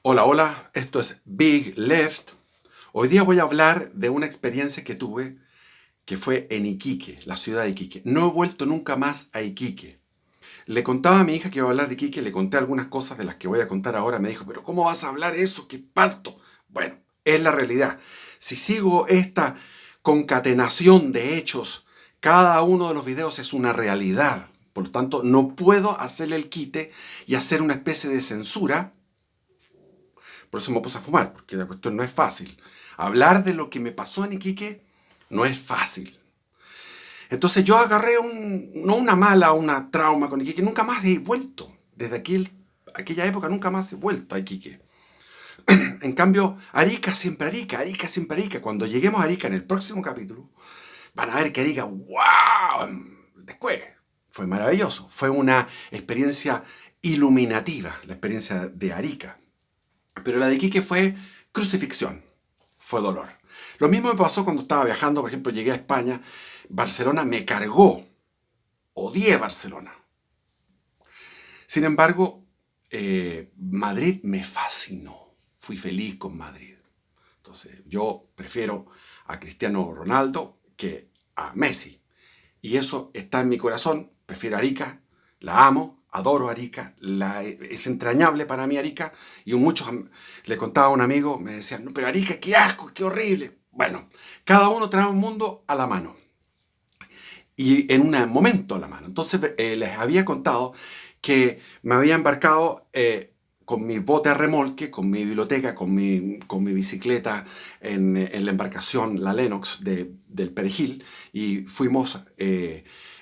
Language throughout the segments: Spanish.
Hola, hola, esto es Big Left. Hoy día voy a hablar de una experiencia que tuve que fue en Iquique, la ciudad de Iquique. No he vuelto nunca más a Iquique. Le contaba a mi hija que iba a hablar de Iquique, le conté algunas cosas de las que voy a contar ahora. Me dijo, pero ¿cómo vas a hablar eso? ¡Qué espanto! Bueno, es la realidad. Si sigo esta concatenación de hechos, cada uno de los videos es una realidad. Por lo tanto, no puedo hacerle el quite y hacer una especie de censura. Por eso me puse a fumar, porque la cuestión no es fácil. Hablar de lo que me pasó en Iquique no es fácil. Entonces yo agarré no una mala, una trauma con Iquique, nunca más he vuelto. Desde aquella época nunca más he vuelto a Iquique. En cambio, Arica siempre Arica, Arica siempre Arica. Cuando lleguemos a Arica en el próximo capítulo, van a ver que Arica, ¡wow! Después, fue maravilloso. Fue una experiencia iluminativa, la experiencia de Arica. Pero la de Iquique fue crucifixión, fue dolor. Lo mismo me pasó cuando estaba viajando, por ejemplo, llegué a España, Barcelona me cargó, odié Barcelona. Sin embargo, Madrid me fascinó, fui feliz con Madrid. Entonces, yo prefiero a Cristiano Ronaldo que a Messi. Y eso está en mi corazón, prefiero a Arica, la amo, adoro a Arica, es entrañable para mí Arica, y muchos le contaba a un amigo, me decían, no, pero Arica, qué asco, qué horrible. Bueno, cada uno trae un mundo a la mano, y en un momento a la mano. Entonces les había contado que me había embarcado con mi bote a remolque, con mi biblioteca, con mi bicicleta en la embarcación, la Lennox del Perejil, y fuimos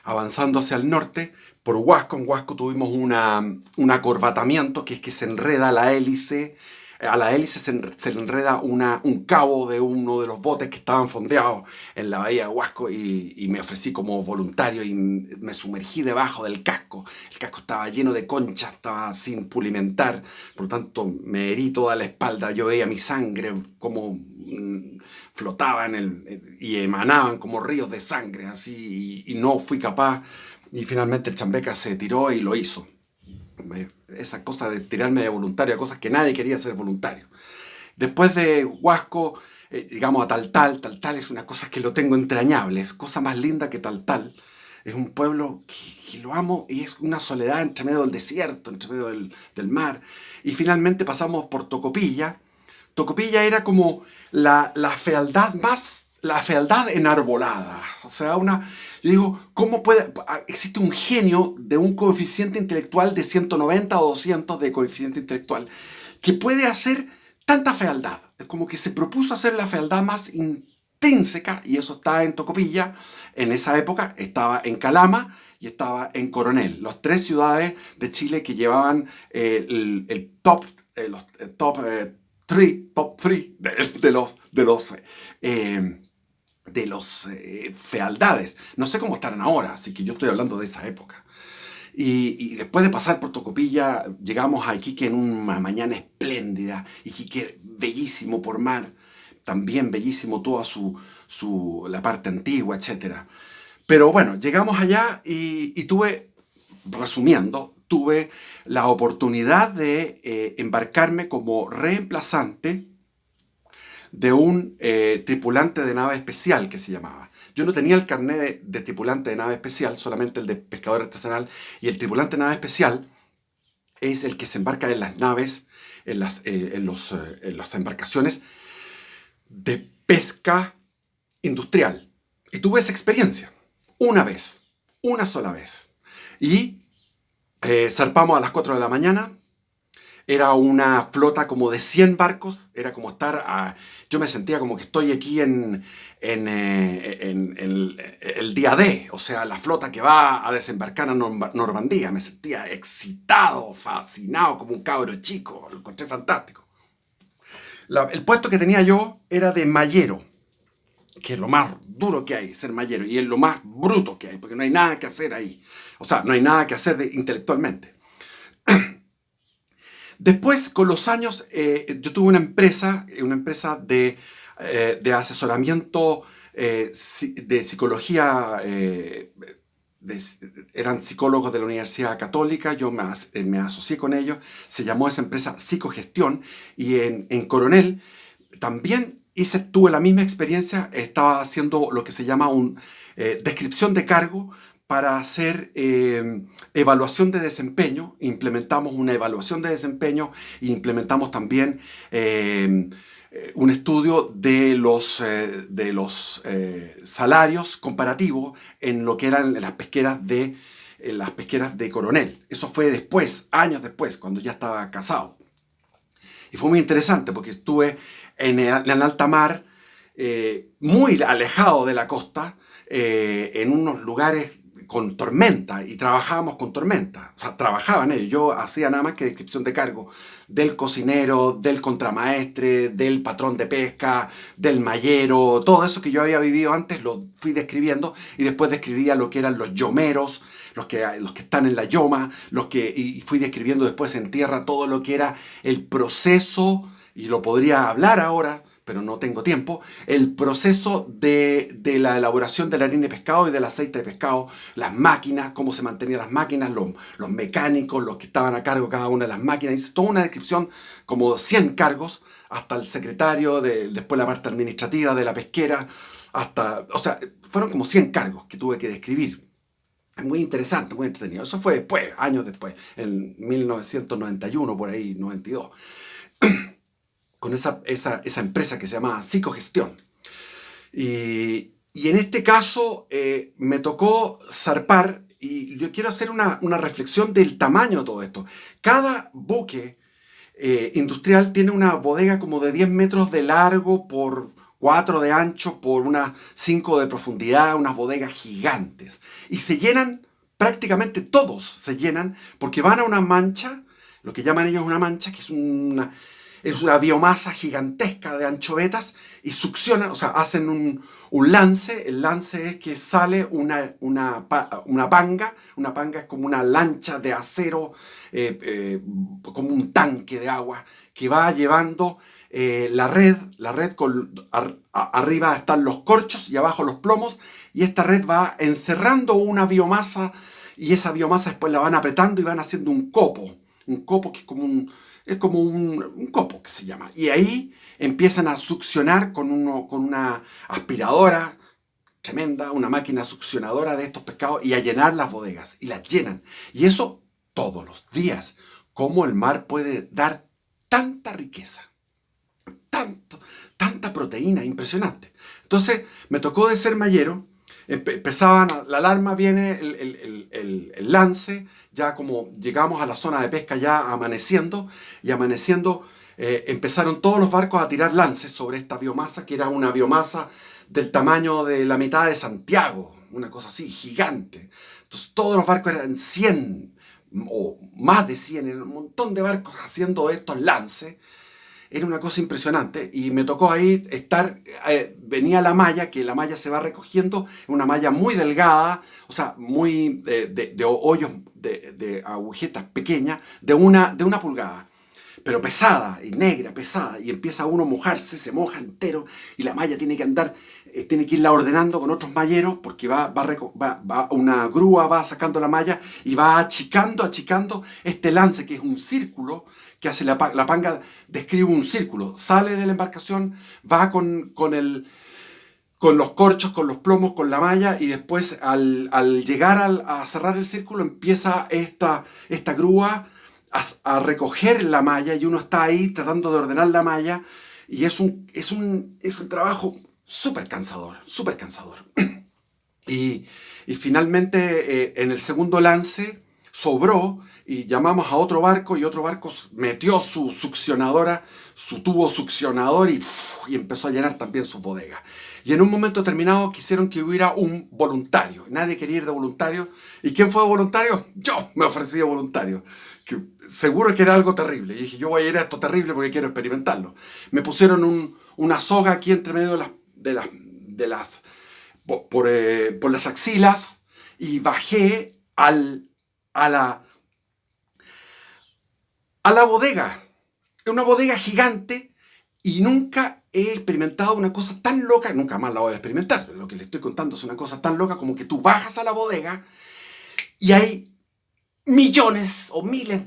avanzando hacia el norte por Huasco. En Huasco tuvimos un acorbatamiento, que es que se enreda la hélice. A la hélice se le enreda un cabo de uno de los botes que estaban fondeados en la bahía de Huasco, y me ofrecí como voluntario y me sumergí debajo del casco. El casco estaba lleno de conchas, estaba sin pulimentar, por lo tanto me herí toda la espalda. Yo veía mi sangre como flotaba y emanaban como ríos de sangre, así, y no fui capaz. Y finalmente el chambeca se tiró y lo hizo. Esa cosa de tirarme de voluntario a cosas que nadie quería ser voluntario. Después de Huasco, digamos a Taltal. Taltal es una cosa que lo tengo entrañable, es cosa más linda que Taltal. Es un pueblo que lo amo, y es una soledad entre medio del desierto, entre medio del mar. Y finalmente pasamos por Tocopilla. Tocopilla era como la fealdad más, la fealdad enarbolada. O sea, yo digo, ¿cómo existe un genio de un coeficiente intelectual de 190 o 200 de coeficiente intelectual que puede hacer tanta fealdad? Es como que se propuso hacer la fealdad más intrínseca, y eso está en Tocopilla. En esa época estaba en Calama y estaba en Coronel, las tres ciudades de Chile que llevaban el top, los top 3 de los fealdades. No sé cómo estarán ahora, así que yo estoy hablando de esa época. Y después de pasar por Tocopilla, llegamos a Iquique en una mañana espléndida. Iquique bellísimo por mar, también bellísimo toda la parte antigua, etcétera. Pero bueno, llegamos allá y tuve, resumiendo, tuve la oportunidad de embarcarme como reemplazante de un tripulante de nave especial, que se llamaba. Yo no tenía el carnet de tripulante de nave especial, solamente el de pescador artesanal. Y el tripulante de nave especial es el que se embarca en las naves, en las embarcaciones de pesca industrial. Y tuve esa experiencia una vez, una sola vez. Y zarpamos a las 4 de la mañana. Era una flota como de 100 barcos. Era como yo me sentía como que estoy aquí en el día D. O sea, la flota que va a desembarcar a Normandía. Me sentía excitado, fascinado, como un cabro chico. Lo encontré fantástico. El puesto que tenía yo era de mayero, que es lo más duro que hay, ser mayero, y es lo más bruto que hay, porque no hay nada que hacer ahí. O sea, no hay nada que hacer intelectualmente. Después, con los años, yo tuve una empresa de asesoramiento de psicología eran psicólogos de la Universidad Católica, yo me asocié con ellos, se llamó esa empresa Psicogestión, y en Coronel también tuve la misma experiencia, estaba haciendo lo que se llama una descripción de cargo para hacer evaluación de desempeño. Implementamos una evaluación de desempeño e implementamos también un estudio de los salarios comparativos en lo que eran las pesqueras de Coronel. Eso fue después, años después, cuando ya estaba casado. Y fue muy interesante porque estuve en alta mar, muy alejado de la costa, en unos lugares con tormenta, y trabajábamos con tormenta. O sea, trabajaban ellos. Yo hacía nada más que descripción de cargo del cocinero, del contramaestre, del patrón de pesca, del mayero. Todo eso que yo había vivido antes lo fui describiendo, y después describía lo que eran los yomeros, los que están en la yoma, y fui describiendo después en tierra todo lo que era el proceso, y lo podría hablar ahora, pero no tengo tiempo, el proceso de la elaboración de la harina de pescado y del aceite de pescado, las máquinas, cómo se mantenían las máquinas, los mecánicos, los que estaban a cargo de cada una de las máquinas. Hice toda una descripción, como 100 cargos, hasta el secretario, después la parte administrativa de la pesquera, o sea, fueron como 100 cargos que tuve que describir. Es muy interesante, muy entretenido. Eso fue después, años después, en 1991, por ahí, 92. Con esa empresa que se llama Psicogestión. Y en este caso me tocó zarpar, y yo quiero hacer una reflexión del tamaño de todo esto. Cada buque industrial tiene una bodega como de 10 metros de largo por 4 de ancho por unas 5 de profundidad, unas bodegas gigantes. Y se llenan, prácticamente todos se llenan, porque van a una mancha, lo que llaman ellos una mancha, que es una biomasa gigantesca de anchovetas, y succionan, o sea, hacen un lance. El lance es que sale una panga. Una panga es como una lancha de acero, como un tanque de agua, que va llevando la red arriba están los corchos y abajo los plomos, y esta red va encerrando una biomasa, y esa biomasa después la van apretando y van haciendo un copo que es como un copo que se llama. Y ahí empiezan a succionar con una aspiradora tremenda, una máquina succionadora de estos pescados, y a llenar las bodegas. Y las llenan. Y eso todos los días. ¿Cómo el mar puede dar tanta riqueza? Tanta proteína, impresionante. Entonces me tocó de ser mayero. Empezaban, la alarma viene, el lance, ya como llegamos a la zona de pesca ya amaneciendo, y amaneciendo empezaron todos los barcos a tirar lances sobre esta biomasa, que era una biomasa del tamaño de la mitad de Santiago, una cosa así, gigante. Entonces todos los barcos eran 100 o más de 100, un montón de barcos haciendo estos lances. Era una cosa impresionante, y me tocó ahí estar, venía la malla, que la malla se va recogiendo, una malla muy delgada, o sea, muy de hoyos, de agujetas pequeñas, de una pulgada, pero pesada, y negra, pesada, y empieza uno a mojarse, se moja entero, y la malla tiene que andar, tiene que irla ordenando con otros malleros, porque una grúa va sacando la malla, y va achicando este lance, que es un círculo, que hace la panga, describe un círculo, sale de la embarcación, va con los corchos, con los plomos, con la malla, y después al llegar a cerrar el círculo, empieza esta grúa a recoger la malla, y uno está ahí tratando de ordenar la malla, y es un trabajo súper cansador, súper cansador. Y finalmente en el segundo lance sobró, y llamamos a otro barco, y otro barco metió su succionadora, su tubo succionador, y empezó a llenar también sus bodegas. Y en un momento determinado quisieron que hubiera un voluntario. Nadie quería ir de voluntario. ¿Y quién fue de voluntario? Yo me ofrecí de voluntario. Que seguro que era algo terrible. Y dije, yo voy a ir a esto terrible porque quiero experimentarlo. Me pusieron una soga aquí entre medio por las axilas, y bajé a la bodega. Una bodega gigante, y nunca he experimentado una cosa tan loca, nunca más la voy a experimentar. Lo que le estoy contando es una cosa tan loca como que tú bajas a la bodega, y hay millones o miles,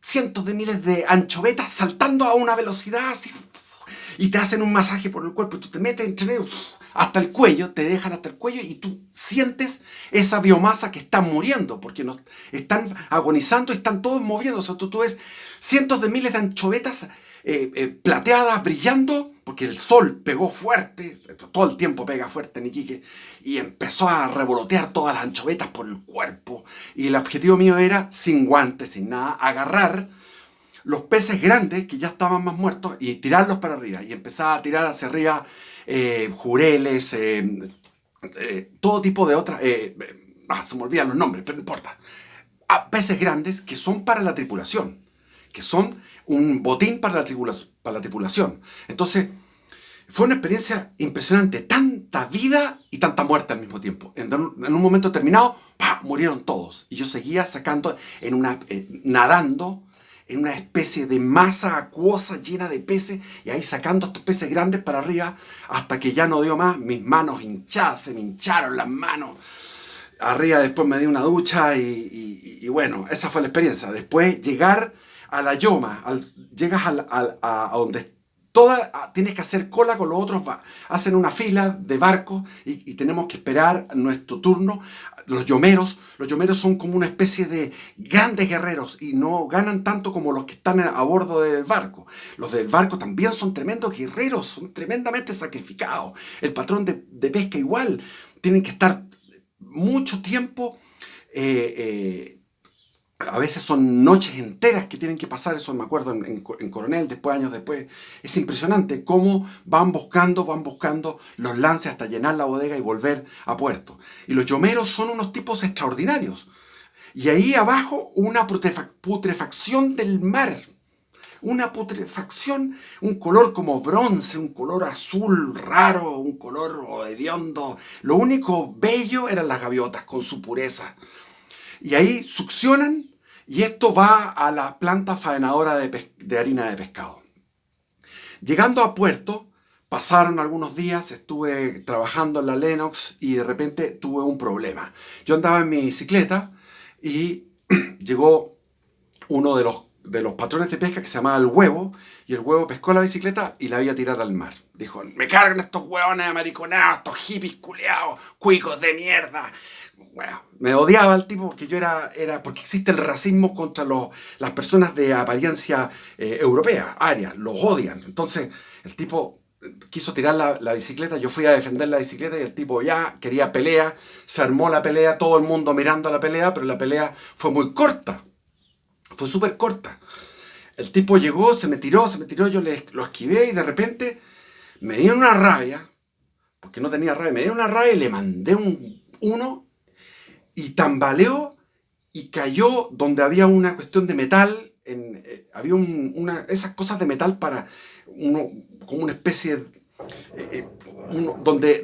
cientos de miles de anchovetas saltando a una velocidad así, y te hacen un masaje por el cuerpo, y tú te metes entre medio hasta el cuello, te dejan hasta el cuello y tú sientes esa biomasa que está muriendo, porque no, están agonizando, están todos moviéndose. Tú ves cientos de miles de anchovetas plateadas, brillando, porque el sol pegó fuerte, todo el tiempo pega fuerte en Iquique, y empezó a revolotear todas las anchovetas por el cuerpo. Y el objetivo mío era, sin guantes, sin nada, agarrar los peces grandes que ya estaban más muertos y tirarlos para arriba. Y empezaba a tirar hacia arriba jureles, todo tipo de otras... se me olvidan los nombres, pero no importa. Peces grandes que son para la tripulación, que son un botín para la tripulación. Entonces, fue una experiencia impresionante. Tanta vida y tanta muerte al mismo tiempo. En un momento determinado, ¡pah!, murieron todos. Y yo seguía sacando, nadando en una especie de masa acuosa llena de peces, y ahí sacando estos peces grandes para arriba, hasta que ya no dio más. Mis manos hinchadas, se me hincharon las manos. Arriba después me di una ducha y bueno, esa fue la experiencia. Después llegar a la Yoma, llegas a donde tienes que hacer cola con los otros, hacen una fila de barcos y tenemos que esperar nuestro turno. Los yomeros son como una especie de grandes guerreros y no ganan tanto como los que están a bordo del barco. Los del barco también son tremendos guerreros, son tremendamente sacrificados. El patrón de pesca igual, tienen que estar mucho tiempo, a veces son noches enteras que tienen que pasar. Eso me acuerdo en Coronel, después, años después. Es impresionante cómo van buscando los lances hasta llenar la bodega y volver a puerto. Y los yomeros son unos tipos extraordinarios. Y ahí abajo una putrefacción del mar. Una putrefacción, un color como bronce, un color azul raro, un color hediondo. Lo único bello eran las gaviotas con su pureza. Y ahí succionan y esto va a la planta faenadora de harina de pescado. Llegando a puerto, pasaron algunos días, estuve trabajando en la Lenox y de repente tuve un problema. Yo andaba en mi bicicleta y llegó uno de los patrones de pesca que se llamaba el Huevo, y el Huevo pescó la bicicleta y la iba a tirar al mar. Dijo: me cargan estos huevones amariconados, estos hippies culeados, cuicos de mierda. Bueno, me odiaba el tipo porque yo era porque existe el racismo contra las personas de apariencia europea, aria, los odian. Entonces el tipo quiso tirar la bicicleta, yo fui a defender la bicicleta y el tipo ya quería pelea, se armó la pelea, todo el mundo mirando la pelea, pero la pelea fue muy corta, fue súper corta. El tipo llegó, se me tiró, yo lo esquivé y de repente me dio una rabia, porque no tenía rabia, me dio una rabia y le mandé uno y tambaleó y cayó donde había una cuestión de metal, había esas cosas de metal para como una especie donde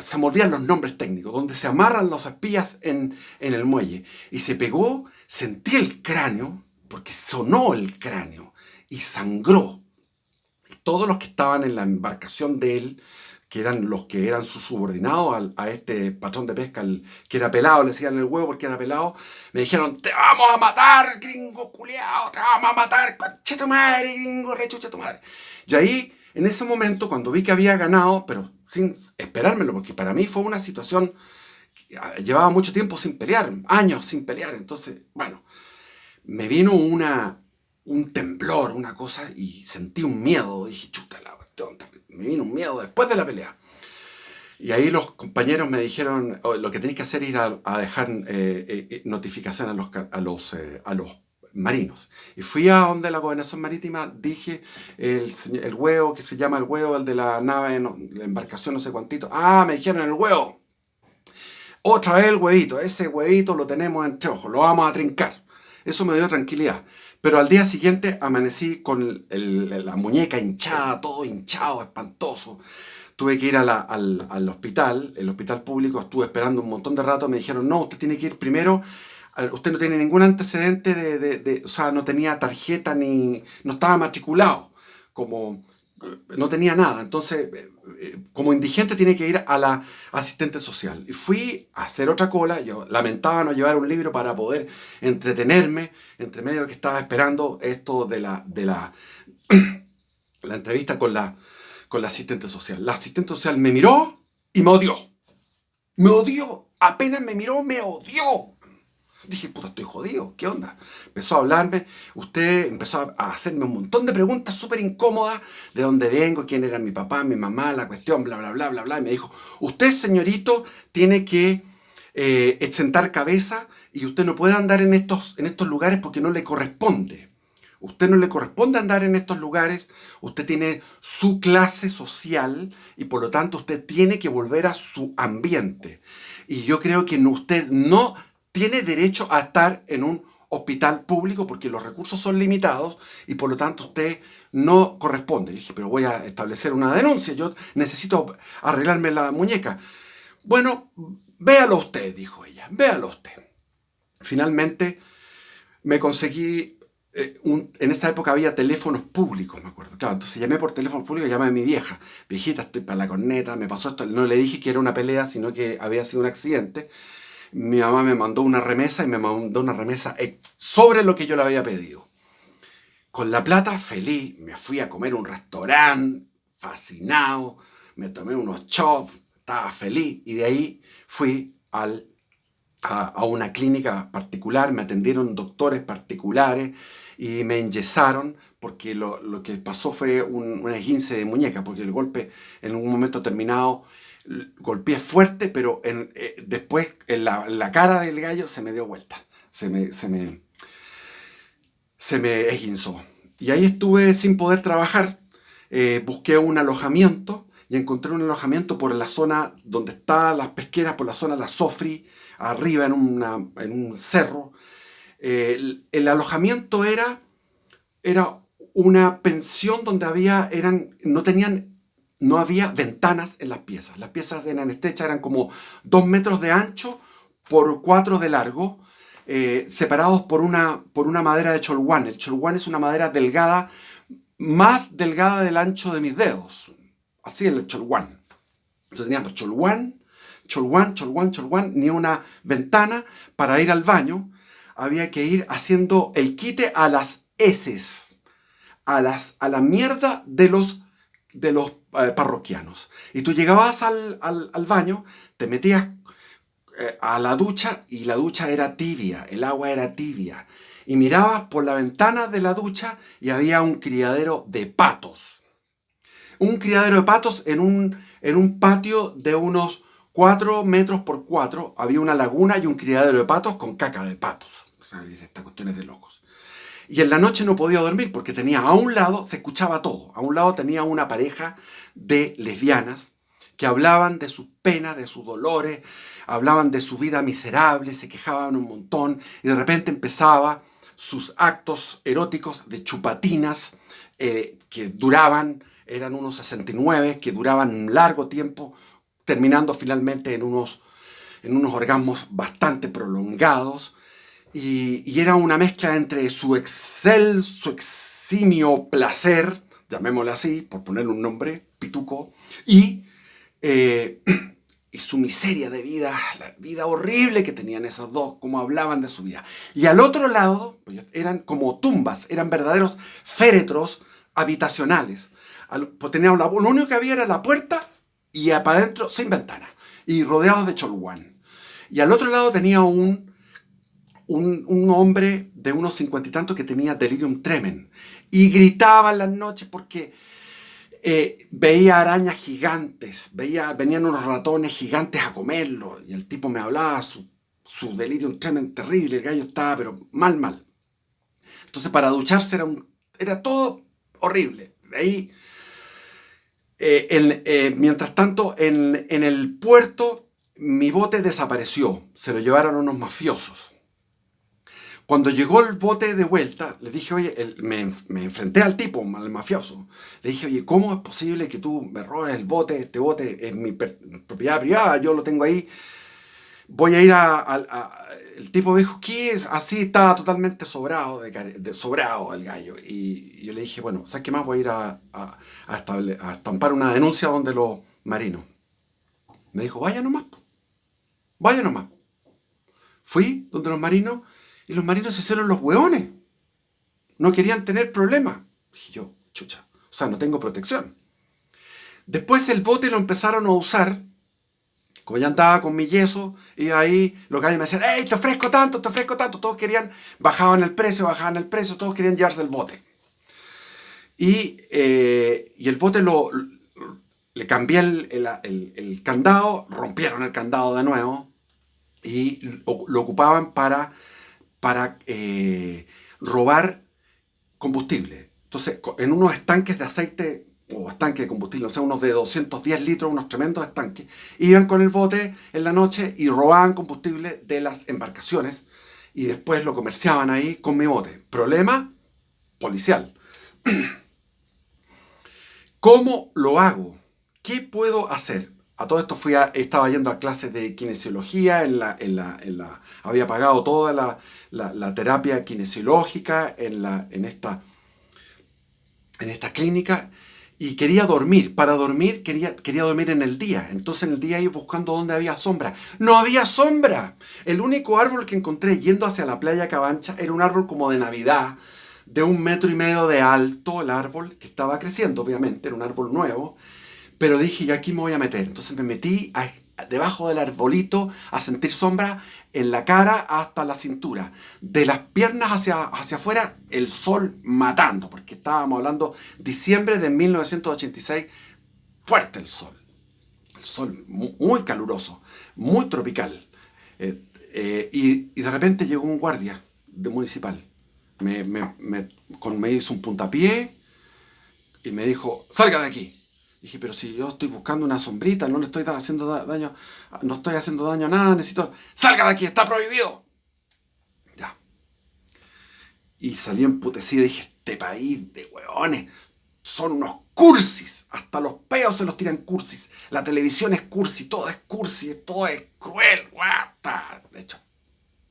se movían los nombres técnicos, donde se amarran los espías en el muelle, y se pegó, sentí el cráneo, porque sonó el cráneo y sangró. Y todos los que estaban en la embarcación de él, que eran los que eran sus subordinados a este patrón de pesca, que era pelado, le decían el Huevo porque era pelado, me dijeron: te vamos a matar, gringo culiao, te vamos a matar, concha tu madre, gringo, rechucha tu madre. Yo ahí, en ese momento, cuando vi que había ganado, pero sin esperármelo, porque para mí fue una situación que llevaba mucho tiempo sin pelear, años sin pelear. Entonces, bueno, me vino un temblor, una cosa, y sentí un miedo. Dije: chuta la cuestión, me vino un miedo después de la pelea. Y ahí los compañeros me dijeron: lo que tenéis que hacer es ir a dejar notificación a los marinos. Y fui a donde la gobernación marítima, dije: el Huevo, que se llama el Huevo, el de la nave, la embarcación, no sé cuántito. Me dijeron: el Huevo. Otra vez el huevito, ese huevito lo tenemos entre ojos, lo vamos a trincar. Eso me dio tranquilidad. Pero al día siguiente amanecí con la muñeca hinchada, todo hinchado, espantoso. Tuve que ir al hospital, el hospital público, estuve esperando un montón de rato. Me dijeron: no, usted tiene que ir primero, usted no tiene ningún antecedente o sea, no tenía tarjeta ni no estaba matriculado como no tenía nada. Entonces, como indigente tiene que ir a la asistente social. Y fui a hacer otra cola. Yo lamentaba no llevar un libro para poder entretenerme, entre medio que estaba esperando esto la entrevista con la asistente social. La asistente social me miró y me odió. Me odió. Apenas me miró, me odió. Dije, puta, estoy jodido, ¿qué onda? Empezó a hablarme, usted empezó a hacerme un montón de preguntas súper incómodas, de dónde vengo, quién era mi papá, mi mamá, la cuestión, bla, bla, bla, bla, bla. Y me dijo, usted, señorito, tiene que sentar cabeza y usted no puede andar en estos lugares porque no le corresponde. Usted no le corresponde andar en estos lugares, usted tiene su clase social y por lo tanto usted tiene que volver a su ambiente. Y yo creo que usted no tiene derecho a estar en un hospital público porque los recursos son limitados y por lo tanto usted no corresponde. Y dije, pero voy a establecer una denuncia, yo necesito arreglarme la muñeca. Bueno, véalo usted, dijo ella, véalo usted. Finalmente me conseguí, en esa época había teléfonos públicos, me acuerdo. Claro, entonces llamé por teléfono público, llamé a mi vieja. Viejita, estoy para la corneta, me pasó esto. No le dije que era una pelea, sino que había sido un accidente. Mi mamá me mandó una remesa y me mandó una remesa sobre lo que yo le había pedido. Con la plata, feliz, me fui a comer a un restaurante, fascinado, me tomé unos chops, estaba feliz y de ahí fui a una clínica particular, me atendieron doctores particulares y me enyesaron porque lo que pasó fue un esguince de muñeca, porque el golpe en un momento terminado golpeé fuerte, pero después en la cara del gallo se me dio vuelta, se me esguinzó. Y ahí estuve sin poder trabajar, busqué un alojamiento y encontré un alojamiento por la zona donde están las pesqueras, por la zona de la Sofri, arriba en un cerro. El alojamiento era una pensión donde no había ventanas en las piezas. Las piezas eran estrechas, eran como 2 metros de ancho por 4 de largo, separados por una madera de cholguán. El cholguán es una madera delgada, más delgada del ancho de mis dedos. Así es el cholguán. Entonces teníamos cholguán, ni una ventana. Para ir al baño había que ir haciendo el quite a las heces, a la mierda de los parroquianos. Y tú llegabas al baño, te metías a la ducha y la ducha era tibia, el agua era tibia. Y mirabas por la ventana de la ducha y había un criadero de patos. Un criadero de patos en un patio de unos 4 metros por 4. Había una laguna y un criadero de patos con caca de patos. O sea, dice, esta cuestión es de locos. Y en la noche no podía dormir porque tenía a un lado, se escuchaba todo. A un lado tenía una pareja de lesbianas que hablaban de sus penas, de sus dolores, hablaban de su vida miserable, se quejaban un montón y de repente empezaba sus actos eróticos de chupatinas que duraban, eran unos 69, que duraban un largo tiempo, terminando finalmente en unos orgasmos bastante prolongados. Y era una mezcla entre su eximio placer, llamémosle así, por ponerle un nombre, pituco, y su miseria de vida, la vida horrible que tenían esos dos, como hablaban de su vida. Y al otro lado, pues, eran como tumbas, eran verdaderos féretros habitacionales. Lo único que había era la puerta y para adentro sin ventana, y rodeados de cholguán. Y al otro lado tenía un hombre de unos 50 y tantos que tenía delirium tremens y gritaba en las noches porque veía arañas gigantes, venían unos ratones gigantes a comerlo y el tipo me hablaba su delirium tremens terrible, el gallo estaba pero mal. Entonces para ducharse era todo horrible. De ahí, mientras tanto, en el puerto mi bote desapareció, se lo llevaron unos mafiosos. Cuando llegó el bote de vuelta, le dije, oye, me enfrenté al tipo, al mafioso. Le dije, oye, ¿cómo es posible que tú me robes el bote? Este bote es mi propiedad privada, yo lo tengo ahí. voy a ir el tipo me dijo, ¿qué es? Así estaba totalmente sobrado, sobrado el gallo. Y yo le dije, bueno, ¿sabes qué más? Voy a ir a estampar una denuncia donde los marinos. Me dijo, vaya nomás, po, vaya nomás. Fui donde los marinos y los marinos se hicieron los hueones. No querían tener problemas. Dije yo, chucha, o sea, no tengo protección. Después el bote lo empezaron a usar. Como ya andaba con mi yeso, y ahí los gallos me decían, ¡hey, te ofrezco tanto, te ofrezco tanto! Todos querían, bajaban el precio, todos querían llevarse el bote. Y el bote le cambié el candado, rompieron el candado de nuevo, y lo ocupaban para robar combustible. Entonces, en unos estanques de aceite o estanques de combustible, o sea, unos de 210 litros, unos tremendos estanques, iban con el bote en la noche y robaban combustible de las embarcaciones y después lo comerciaban ahí con mi bote. Problema policial. ¿Cómo lo hago? ¿Qué puedo hacer? A todo esto estaba yendo a clases de kinesiología, había pagado toda la terapia kinesiológica en esta clínica y quería dormir. Para dormir quería dormir en el día. Entonces en el día iba buscando dónde había sombra. ¡No había sombra! El único árbol que encontré yendo hacia la playa Cabancha era un árbol como de Navidad, de 1,5 metros de alto, el árbol que estaba creciendo, obviamente, era un árbol nuevo. Pero dije, y aquí me voy a meter. Entonces me metí debajo del arbolito a sentir sombra en la cara hasta la cintura. De las piernas hacia afuera, el sol matando, porque estábamos hablando diciembre de 1986, fuerte el sol. El sol muy caluroso, muy tropical. Y de repente llegó un guardia de municipal. Me hizo un puntapié y me dijo, salga de aquí. Dije, pero si yo estoy buscando una sombrita, no le estoy haciendo daño, no estoy haciendo daño a nada, necesito... ¡Salga de aquí! ¡Está prohibido! Ya. Y salí emputecido y dije, este país de hueones son unos cursis. Hasta los peos se los tiran cursis. La televisión es cursi, todo es cruel. Guata. De hecho,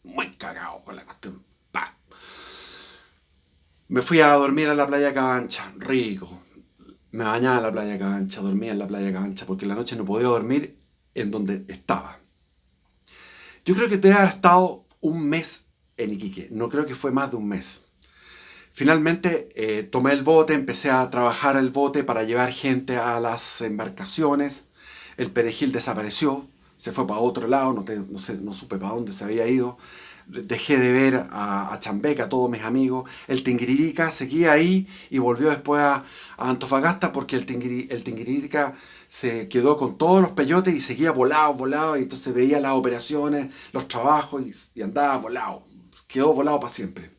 muy cagado con la cuestión. ¡Pah! Me fui a dormir a la playa Cabancha, rico. Me bañaba en la playa Cabancha, dormía en la playa Cabancha, porque en la noche no podía dormir en donde estaba. Yo creo que debe haber estado un mes en Iquique, no creo que fue más de un mes. Finalmente tomé el bote, empecé a trabajar el bote para llevar gente a las embarcaciones. El perejil desapareció, se fue para otro lado, no supe para dónde se había ido. Dejé de ver a Chambeca, a todos mis amigos. El Tinguiririca seguía ahí y volvió después a Antofagasta porque el Tinguiririca se quedó con todos los peyotes y seguía volado, y entonces veía las operaciones, los trabajos y andaba volado. Quedó volado para siempre.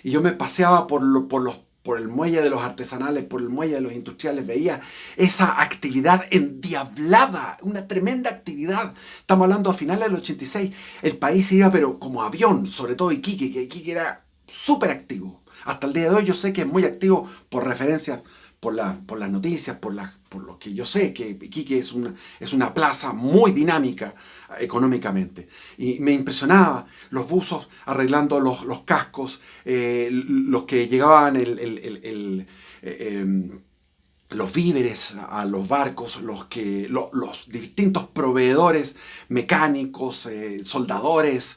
Y yo me paseaba por el muelle de los artesanales, por el muelle de los industriales, veía esa actividad endiablada, una tremenda actividad. Estamos hablando a finales del 86. El país iba, pero como avión, sobre todo Iquique, que Iquique era súper activo. Hasta el día de hoy yo sé que es muy activo por referencias, por las noticias, por lo que yo sé, que Iquique es una plaza muy dinámica económicamente. Y me impresionaba los buzos arreglando los cascos, los que llegaban los víveres a los barcos, los distintos proveedores mecánicos, soldadores,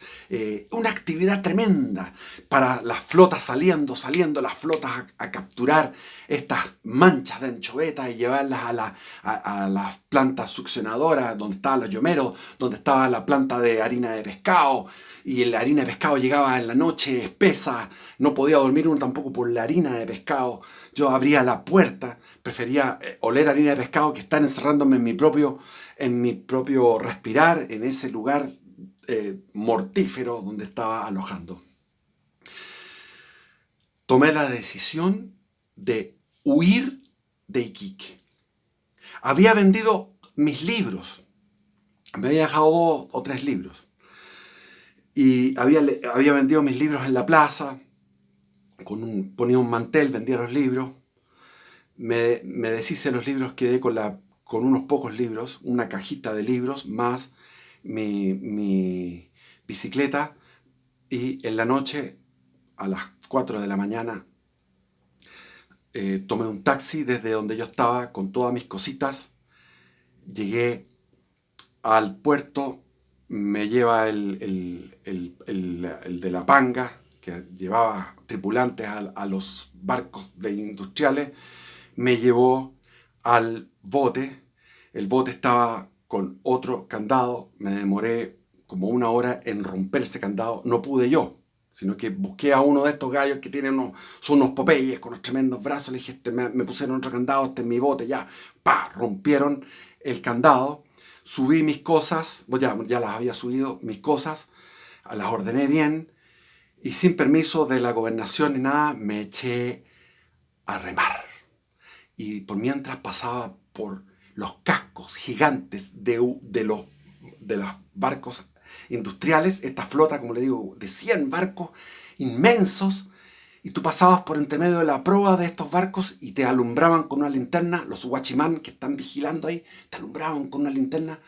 una actividad tremenda para las flotas saliendo las flotas a capturar estas manchas de anchoveta y llevarlas a las plantas succionadoras donde estaban los yomeros, donde estaba la planta de harina de pescado, y la harina de pescado llegaba en la noche espesa, no podía dormir uno tampoco por la harina de pescado. Yo abría la puerta, prefería oler harina de pescado que estar encerrándome en mi propio respirar, en ese lugar mortífero donde estaba alojando. Tomé la decisión de huir de Iquique. Había vendido mis libros. Me había dejado 2 o 3 libros. Y había vendido mis libros en la plaza. Ponía un mantel, vendía los libros. Me deshice de los libros, quedé con unos pocos libros, una cajita de libros, más mi bicicleta y en la noche, a las 4 de la mañana, tomé un taxi desde donde yo estaba con todas mis cositas. Llegué al puerto, me lleva el de la panga, que llevaba tripulantes a los barcos de industriales, me llevó al bote. El bote estaba con otro candado, me demoré como 1 hora en romper ese candado, no pude yo, sino que busqué a uno de estos gallos que tienen son unos Popeyes con unos tremendos brazos, le dije, me pusieron otro candado, este es mi bote, ya, pa, rompieron el candado, subí mis cosas, ya las había subido, mis cosas, las ordené bien, y sin permiso de la gobernación ni nada, me eché a remar. Y por mientras pasaba por los cascos gigantes de los barcos industriales, esta flota, como le digo, de 100 barcos inmensos, y tú pasabas por entre medio de la proa de estos barcos y te alumbraban con una linterna, los guachimán que están vigilando ahí, te alumbraban con una linterna,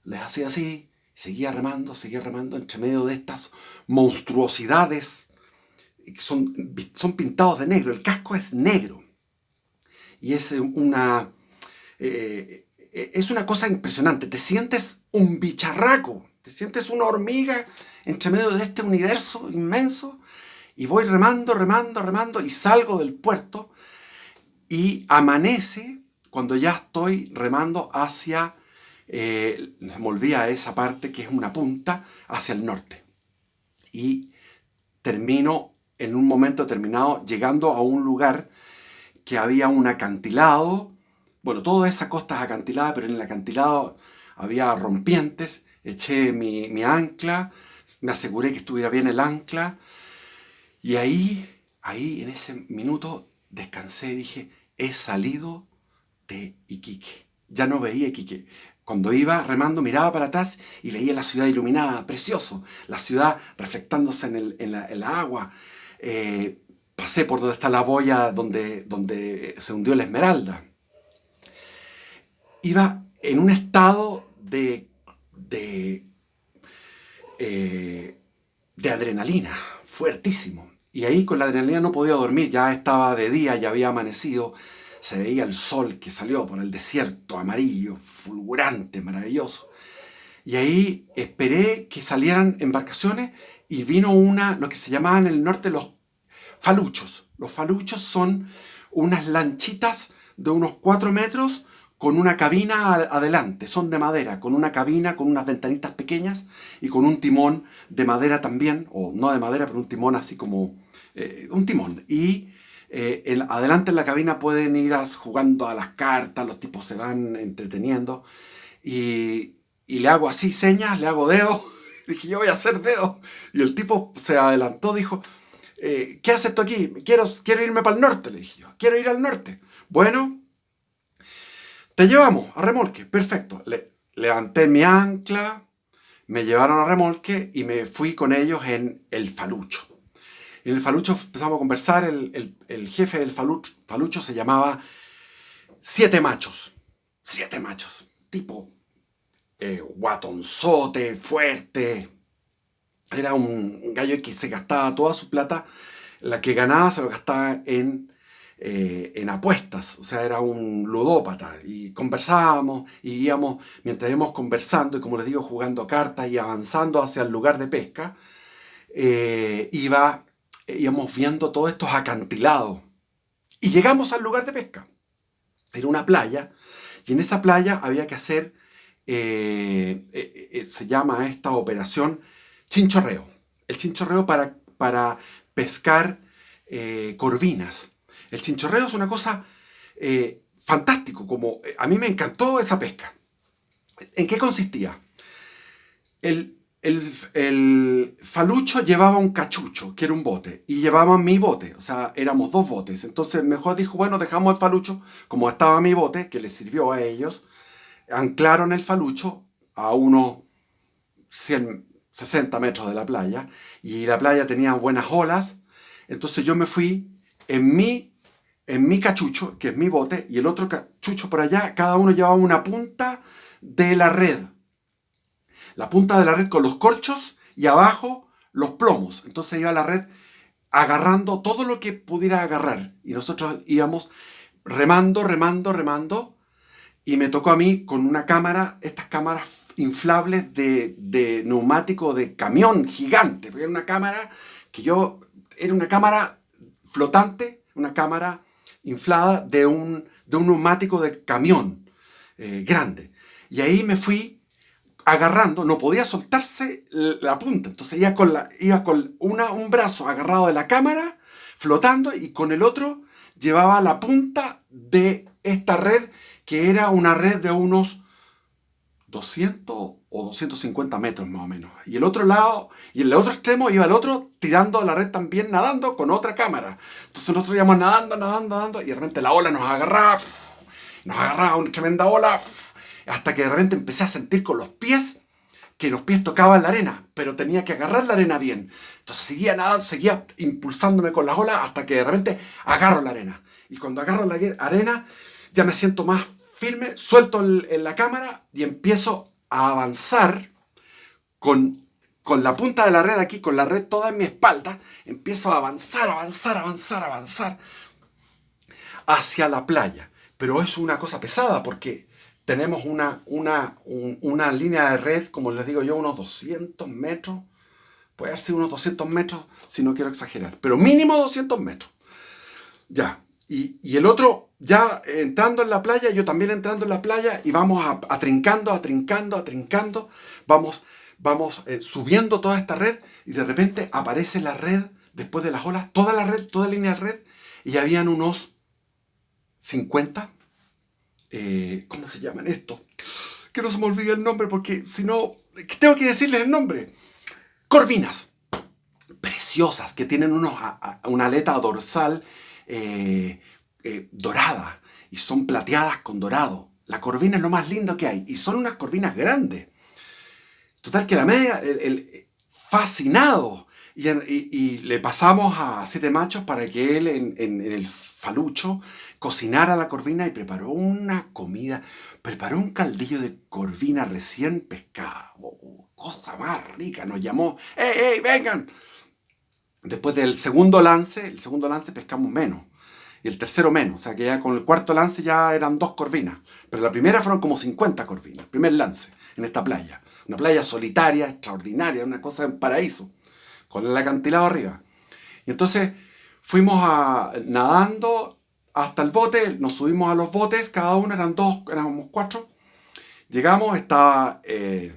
les hacía así, seguía remando entre medio de estas monstruosidades que son pintados de negro, el casco es negro, y es una cosa impresionante, te sientes un bicharraco, te sientes una hormiga entre medio de este universo inmenso, y voy remando, y salgo del puerto, y amanece cuando ya estoy remando hacia, me olvida esa parte que es una punta, hacia el norte. Y termino en un momento determinado llegando a un lugar que había un acantilado. Bueno, toda esa costa es acantilada, pero en el acantilado había rompientes. Eché mi ancla, me aseguré que estuviera bien el ancla. Y ahí en ese minuto descansé y dije, he salido de Iquique. Ya no veía Iquique. Cuando iba remando miraba para atrás y veía la ciudad iluminada, precioso. La ciudad reflectándose en la agua. Pasé por donde está la boya donde se hundió la Esmeralda. Iba en un estado de adrenalina fuertísimo. Y ahí con la adrenalina no podía dormir, ya estaba de día, ya había amanecido, se veía el sol que salió por el desierto amarillo, fulgurante, maravilloso. Y ahí esperé que salieran embarcaciones y vino lo que se llamaban en el norte los faluchos. Los faluchos son unas lanchitas de unos 4 metros con una cabina adelante, son de madera, con una cabina, con unas ventanitas pequeñas y con un timón de madera también, o no de madera, pero un timón así como un timón. Y adelante en la cabina pueden ir jugando a las cartas, los tipos se van entreteniendo. Y le hago así señas, le hago dedos. Dije, yo voy a hacer dedos. Y el tipo se adelantó, dijo, ¿qué haces tú aquí? Quiero irme para el norte, le dije yo. Quiero ir al norte. Bueno, te llevamos a remolque. Perfecto. Levanté mi ancla, me llevaron a remolque y me fui con ellos en el falucho. En el falucho empezamos a conversar. El jefe del falucho se llamaba Siete Machos. 7 machos. Tipo guatonzote, fuerte. Era un gallo que se gastaba toda su plata. La que ganaba se lo gastaba en apuestas, o sea, era un ludópata, y conversábamos y mientras íbamos conversando y, como les digo, jugando cartas y avanzando hacia el lugar de pesca, íbamos viendo todos estos acantilados y llegamos al lugar de pesca. Era una playa y en esa playa había que hacer, se llama esta operación chinchorreo. El chinchorreo para pescar corvinas. El chinchorreo es una cosa fantástico, a mí me encantó esa pesca. ¿En qué consistía? El falucho llevaba un cachucho, que era un bote, y llevaba mi bote, o sea, éramos 2 botes. Entonces mejor dijo, bueno, dejamos el falucho, como estaba mi bote, que les sirvió a ellos, anclaron el falucho a unos 160 metros de la playa, y la playa tenía buenas olas. Entonces yo me fui en mi cachucho, que es mi bote, y el otro cachucho por allá, cada uno llevaba una punta de la red. la punta de la red con los corchos y abajo los plomos. Entonces iba la red agarrando todo lo que pudiera agarrar. Y nosotros íbamos remando, remando, remando. Y me tocó a mí con una cámara, estas cámaras inflables de neumático de camión gigante. Porque era una cámara era una cámara flotante, una cámara inflada de un neumático de camión grande. Y ahí me fui agarrando, no podía soltarse la punta. Entonces iba con un brazo agarrado de la cámara, flotando, y con el otro llevaba la punta de esta red, que era una red de unos 200 o 250 metros más o menos. Y el otro lado, y en el otro extremo iba el otro tirando la red también, nadando con otra cámara. Entonces nosotros íbamos nadando, nadando, nadando, y de repente la ola nos agarraba una tremenda ola, hasta que de repente empecé a sentir con los pies que los pies tocaban la arena, pero tenía que agarrar la arena bien. Entonces seguía nadando, seguía impulsándome con las olas hasta que de repente agarro la arena. Y cuando agarro la arena ya me siento más firme, suelto la cámara y empiezo a avanzar con la punta de la red aquí, con la red toda en mi espalda. Empiezo a avanzar, avanzar, avanzar, avanzar hacia la playa. Pero es una cosa pesada porque tenemos una línea de red, como les digo yo, unos 200 metros. Puede haber sido unos 200 metros, si no quiero exagerar. Pero mínimo 200 metros. Ya. Y el otro, ya entrando en la playa, yo también entrando en la playa, y vamos atrincando, atrincando, atrincando. Vamos subiendo toda esta red, y de repente aparece la red, después de las olas, toda la red, toda la línea de red, y habían unos 50... ¿cómo se llaman estos? Que no se me olvide el nombre, porque si no, tengo que decirles el nombre. Corvinas. Preciosas, que tienen una aleta dorsal dorada, y son plateadas con dorado. La corvina es lo más lindo que hay, y son unas corvinas grandes. Total que la media, fascinado, y le pasamos a 7 machos para que él en el falucho cocinara la corvina, y preparó una comida, preparó un caldillo de corvina recién pescada. Cosa más rica, nos llamó, ¡Ey, vengan! Después del segundo lance pescamos menos, y el tercero menos, o sea que ya con el cuarto lance ya eran 2 corvinas, pero la primera fueron como 50 corvinas, el primer lance en esta playa. Una playa solitaria, extraordinaria, una cosa en paraíso, con el acantilado arriba. Y entonces fuimos nadando hasta el bote, nos subimos a los botes, cada uno éramos 4. Llegamos, estaba el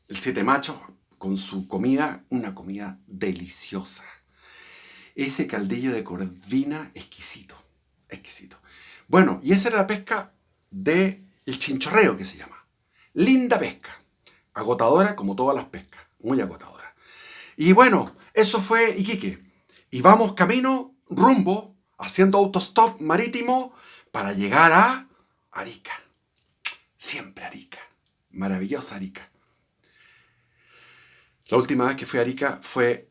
7 machos con su comida, una comida deliciosa. Ese caldillo de corvina exquisito, exquisito. Bueno, y esa era la pesca del chinchorreo, que se llama. Linda pesca, agotadora como todas las pescas, muy agotadora. Y bueno, eso fue Iquique. Y vamos rumbo, haciendo autostop marítimo para llegar a Arica. Siempre Arica, maravillosa Arica. La última vez que fui a Arica fue